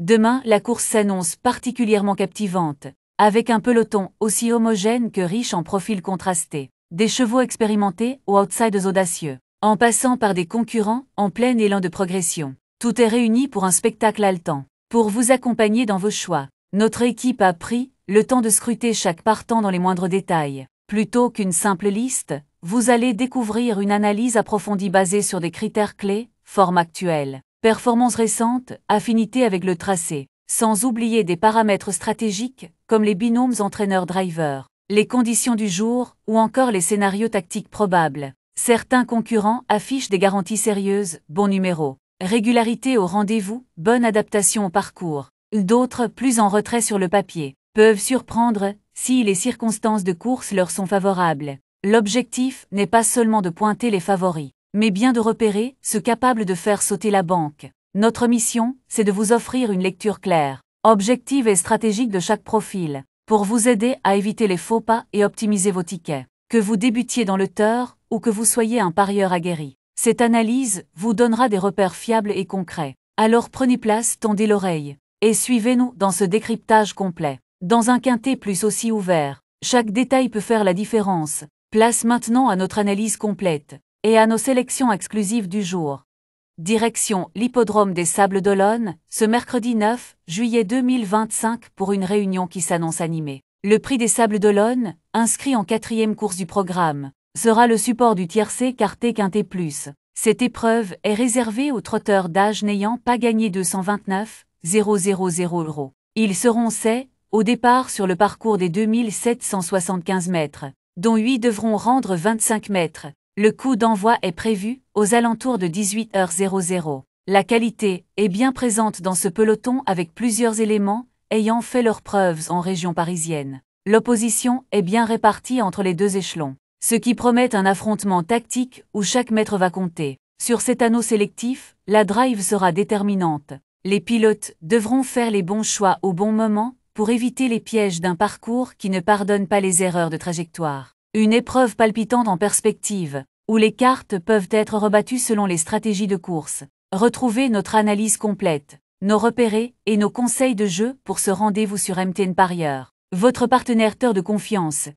Demain, la course s'annonce particulièrement captivante, avec un peloton aussi homogène que riche en profils contrastés. Des chevaux expérimentés aux outsiders audacieux, en passant par des concurrents en plein élan de progression. Tout est réuni pour un spectacle haletant. Pour vous accompagner dans vos choix, notre équipe a pris le temps de scruter chaque partant dans les moindres détails. Plutôt qu'une simple liste, vous allez découvrir une analyse approfondie basée sur des critères clés, forme actuelle, performance récente, affinité avec le tracé, sans oublier des paramètres stratégiques comme les binômes entraîneur-driver, les conditions du jour ou encore les scénarios tactiques probables. Certains concurrents affichent des garanties sérieuses, bon numéro, régularité au rendez-vous, bonne adaptation au parcours. D'autres, plus en retrait sur le papier, peuvent surprendre si les circonstances de course leur sont favorables. L'objectif n'est pas seulement de pointer les favoris, mais bien de repérer ceux capables de faire sauter la banque. Notre mission, c'est de vous offrir une lecture claire, objective et stratégique de chaque profil, pour vous aider à éviter les faux pas et optimiser vos tickets. Que vous débutiez dans le turf ou que vous soyez un parieur aguerri, cette analyse vous donnera des repères fiables et concrets. Alors prenez place, tendez l'oreille, et suivez-nous dans ce décryptage complet. Dans un quintet plus aussi ouvert, chaque détail peut faire la différence. Place maintenant à notre analyse complète, et à nos sélections exclusives du jour. Direction l'hippodrome des Sables d'Olonne, ce mercredi 9 juillet 2025 pour une réunion qui s'annonce animée. Le prix des Sables d'Olonne, inscrit en 4e course du programme, sera le support du tiercé quartet quintet plus. Cette épreuve est réservée aux trotteurs d'âge n'ayant pas gagné 229 000 €. Ils seront 7 au départ sur le parcours des 2775 mètres, dont 8 devront rendre 25 mètres. Le coup d'envoi est prévu aux alentours de 18h00. La qualité est bien présente dans ce peloton avec plusieurs éléments ayant fait leurs preuves en région parisienne. L'opposition est bien répartie entre les deux échelons, ce qui promet un affrontement tactique où chaque mètre va compter. Sur cet anneau sélectif, la drive sera déterminante. Les pilotes devront faire les bons choix au bon moment pour éviter les pièges d'un parcours qui ne pardonne pas les erreurs de trajectoire. Une épreuve palpitante en perspective, où les cartes peuvent être rebattues selon les stratégies de course. Retrouvez notre analyse complète, nos repérés et nos conseils de jeu pour ce rendez-vous sur MTN Parieur. Votre partenaire de confiance.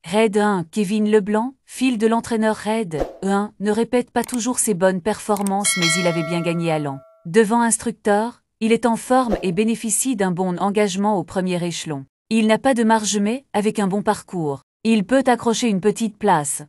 Red 1, Kevin Leblanc, fil de l'entraîneur Red 1, ne répète pas toujours ses bonnes performances mais il avait bien gagné à Lens. Devant instructeur, il est en forme et bénéficie d'un bon engagement au premier échelon. Il n'a pas de marge mais, avec un bon parcours, il peut accrocher une petite place.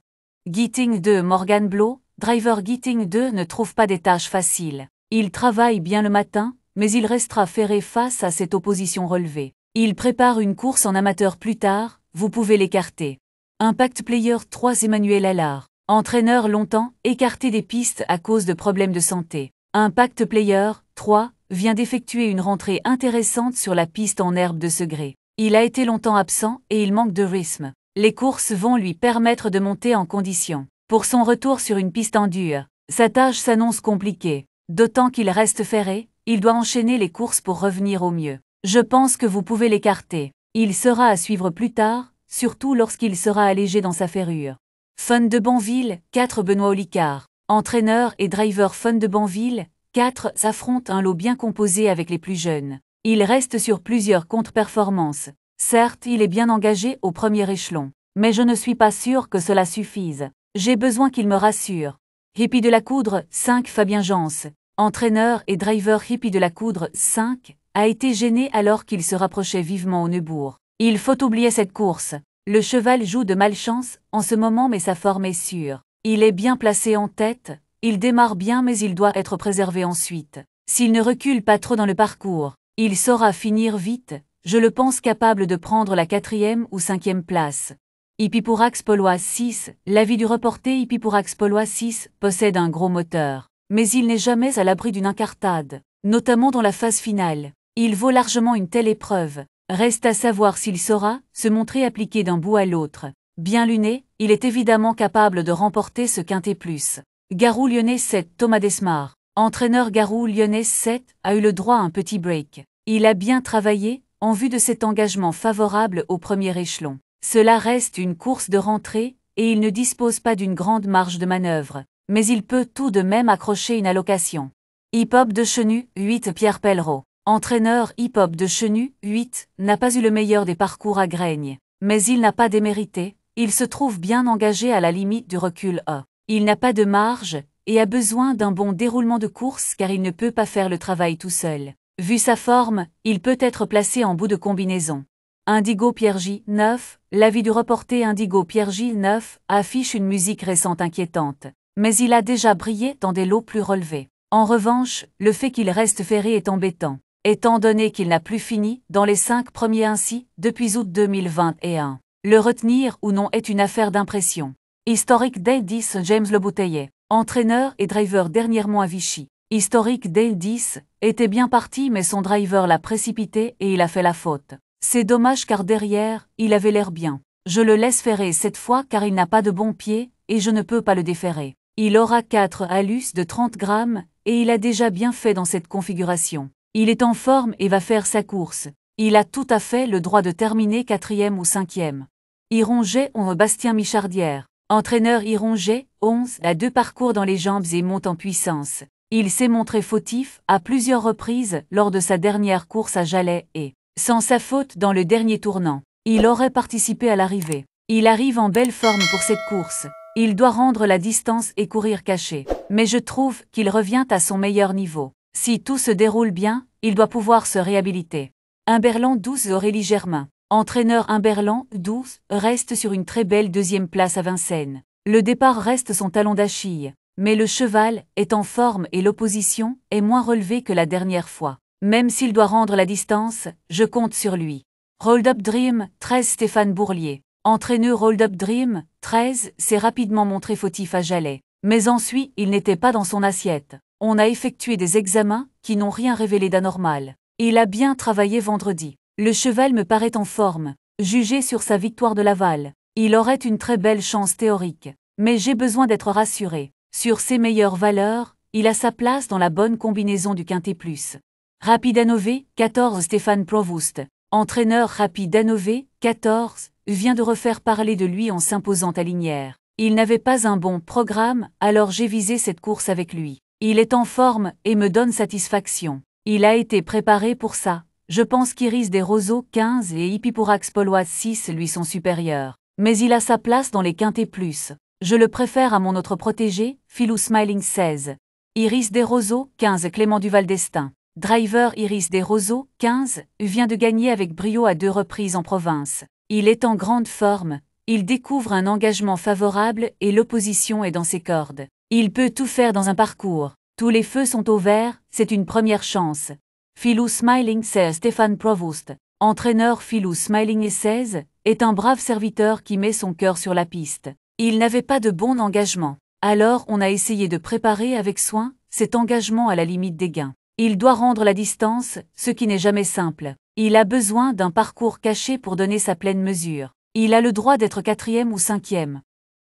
Geating 2, Morgan Blow, driver Geating 2 ne trouve pas des tâches faciles. Il travaille bien le matin, mais il restera ferré face à cette opposition relevée. Il prépare une course en amateur plus tard, vous pouvez l'écarter. Impact Player 3, Emmanuel Allard, entraîneur longtemps écarté des pistes à cause de problèmes de santé. Impact Player 3 vient d'effectuer une rentrée intéressante sur la piste en herbe de Segré. Il a été longtemps absent et il manque de rythme. Les courses vont lui permettre de monter en condition. Pour son retour sur une piste en dur, sa tâche s'annonce compliquée. D'autant qu'il reste ferré, il doit enchaîner les courses pour revenir au mieux. Je pense que vous pouvez l'écarter. Il sera à suivre plus tard, surtout lorsqu'il sera allégé dans sa ferrure. Fun de Banville, 4 Benoît Olicard. Entraîneur et driver Fun de Banville, 4 s'affrontent un lot bien composé avec les plus jeunes. Il reste sur plusieurs contre-performances. Certes, il est bien engagé au premier échelon, mais je ne suis pas sûr que cela suffise. J'ai besoin qu'il me rassure. Hippie de la Coudre, 5 Fabien Jans, entraîneur et driver Hippie de la Coudre, 5, a été gêné alors qu'il se rapprochait vivement au Neubourg. Il faut oublier cette course. Le cheval joue de malchance en ce moment mais sa forme est sûre. Il est bien placé en tête, il démarre bien mais il doit être préservé ensuite. S'il ne recule pas trop dans le parcours, il saura finir vite. Je le pense capable de prendre la 4e ou 5e place. Hippipourax Polois 6, l'avis du reporter Hippipourax Polois 6 possède un gros moteur. Mais il n'est jamais à l'abri d'une incartade, notamment dans la phase finale. Il vaut largement une telle épreuve. Reste à savoir s'il saura se montrer appliqué d'un bout à l'autre. Bien luné, il est évidemment capable de remporter ce quintet plus. Garou Lyonnais 7, Thomas Desmar. Entraîneur Garou Lyonnais 7 a eu le droit à un petit break. Il a bien travaillé, en vue de cet engagement favorable au premier échelon. Cela reste une course de rentrée, et il ne dispose pas d'une grande marge de manœuvre, mais il peut tout de même accrocher une allocation. Hip-hop de Chenu, 8 Pierre Pellereau. entraîneur hip-hop de Chenu, 8, n'a pas eu le meilleur des parcours à Graignes. Mais il n'a pas démérité, il se trouve bien engagé à la limite du recul A. Il n'a pas de marge, et a besoin d'un bon déroulement de course car il ne peut pas faire le travail tout seul. Vu sa forme, il peut être placé en bout de combinaison. Indigo Pierre J, 9, l'avis du reporter Indigo Pierre J, 9, affiche une musique récente inquiétante. Mais il a déjà brillé dans des lots plus relevés. En revanche, le fait qu'il reste ferré est embêtant, étant donné qu'il n'a plus fini dans les 5 premiers ainsi, depuis août 2021. Le retenir ou non est une affaire d'impression. Historique dès 10 James Le Bouteiller, entraîneur et driver dernièrement à Vichy. Historique dès 10, était bien parti mais son driver l'a précipité et il a fait la faute. C'est dommage car derrière, il avait l'air bien. Je le laisse ferrer cette fois car il n'a pas de bon pied et je ne peux pas le déferrer. Il aura 4 halus de 30 grammes et il a déjà bien fait dans cette configuration. Il est en forme et va faire sa course. Il a tout à fait le droit de terminer 4e ou 5e. Ironget on Bastien Michardière. Entraîneur Ironget, 11, a 2 parcours dans les jambes et monte en puissance. Il s'est montré fautif à plusieurs reprises lors de sa dernière course à Jalais et, sans sa faute dans le dernier tournant, il aurait participé à l'arrivée. Il arrive en belle forme pour cette course. Il doit rendre la distance et courir caché. Mais je trouve qu'il revient à son meilleur niveau. Si tout se déroule bien, il doit pouvoir se réhabiliter. Humberland 12 Aurélie Germain. Entraîneur Humberland 12 reste sur une très belle 2e place à Vincennes. Le départ reste son talon d'Achille. Mais le cheval est en forme et l'opposition est moins relevée que la dernière fois. Même s'il doit rendre la distance, je compte sur lui. Hold Up Dream, 13 Stéphane Bourlier. Entraîneur Hold Up Dream, 13, s'est rapidement montré fautif à Jalais. Mais ensuite, il n'était pas dans son assiette. On a effectué des examens qui n'ont rien révélé d'anormal. Il a bien travaillé vendredi. Le cheval me paraît en forme. Jugé sur sa victoire de Laval, il aurait une très belle chance théorique. Mais j'ai besoin d'être rassuré. Sur ses meilleures valeurs, il a sa place dans la bonne combinaison du Quintet Plus. Rapid Anové, 14 Stéphane Provost. Entraîneur Rapid Anové, 14, vient de refaire parler de lui en s'imposant à Lignières. Il n'avait pas un bon programme, alors j'ai visé cette course avec lui. Il est en forme et me donne satisfaction. Il a été préparé pour ça. Je pense qu'Iris des Roseaux, 15 et Hippipourax Poloise 6 lui sont supérieurs. Mais il a sa place dans les Quintets Plus. Je le préfère à mon autre protégé, Philou Smiling 16. Iris des Roseaux, 15 Clément Duval d'Estaing. Driver Iris des Roseaux, 15, vient de gagner avec brio à 2 reprises en province. Il est en grande forme, il découvre un engagement favorable et l'opposition est dans ses cordes. Il peut tout faire dans un parcours. Tous les feux sont au vert, c'est une première chance. Philou Smiling 16 Stéphane Provost, entraîneur Philou Smiling 16, est un brave serviteur qui met son cœur sur la piste. Il n'avait pas de bon engagement. Alors on a essayé de préparer avec soin cet engagement à la limite des gains. Il doit rendre la distance, ce qui n'est jamais simple. Il a besoin d'un parcours caché pour donner sa pleine mesure. Il a le droit d'être 4e ou 5e.